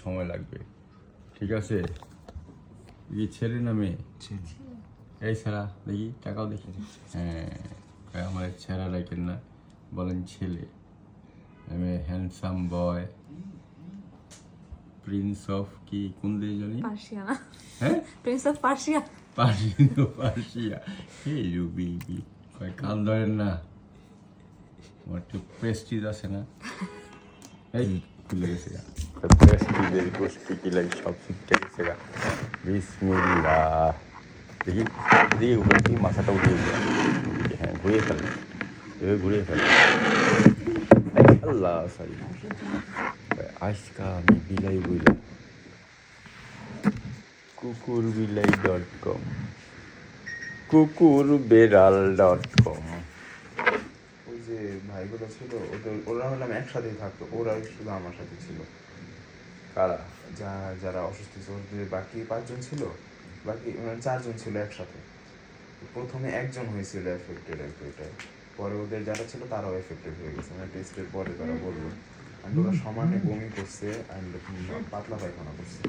সময় লাগবে, ঠিক আছে? কি ছেলে না মেয়ে? এই ছেঁড়া দেখি, টাকাও দেখি। হ্যাঁ, আমার ছেঁড়া রাখেন না, বলেন ছেলে। আমি হ্যান্ডসাম বয়, প্রিন্স অফ কি কোন দেশ জানি? পার্সিয়া না? হ্যাঁ, prince of Persia. Persia. Hey you baby, কয় কান ধরেন না, আমার একটু প্রেস্টিজ আছে না? এই খুলে গেছে গা, প্রেস্টিজের গোষ্ঠী কিলাই সব শিখতে গেছে গা। বিসমিল্লাহ, দেখি এদিকে ঘুরে, কি মাথাটা উঠিয়ে দিলাম। হ্যাঁ, ঘুরিয়ে ফেলে, এভাবে ঘুরিয়ে ফেলে। আল্লাহ সরি, আজকা আমি বিলাই বইলাম। kukurbilai.com kukurberal.com। ওই যে ভাইগুলো ছিল ওরা হলাম একসাথেই থাকতো, ওরা শুধু আমার সাথে ছিল। কারা? যারা অসুস্থ ছিল, ওদের বাকি 5 জন ছিল, বাকি 4 জন ছিল একসাথে। প্রথমে একজন হয়েছিল এফেক্টেড এটাই, পরে ওদের যারা ছিল তারাও এফেক্টেড হয়ে গেছে, মানে টেস্টের পরে তারা বললো। অ্যান্ড ওরা সমানে বমি করছে অ্যান্ড পাতলা পায়খানা করছে।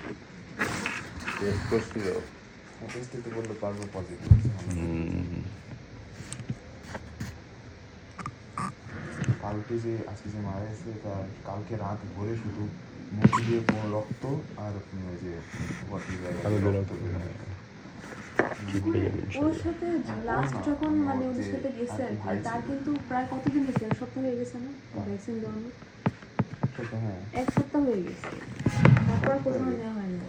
টেস্ট করছিল? টেস্ট দিতে বললো, তারপর পজিটিভ। কালকে যে আজকে যে মারা গেছে, কালকে রাত ভরে শুধু মুখ দিয়ে কোনো রক্ত আর ওই যে ওর সাথে লাস্ট যখন মানে ওদের সাথে গেছে আর কি, তার কিন্তু প্রায় কতদিন হয়েছে? এক সপ্তাহ হয়ে গেছে না ভ্যাকসিন দেওয়ানো? হ্যাঁ, 1 সপ্তাহ হয়ে গেছে, তারপর কোথাও নেওয়া হয় না।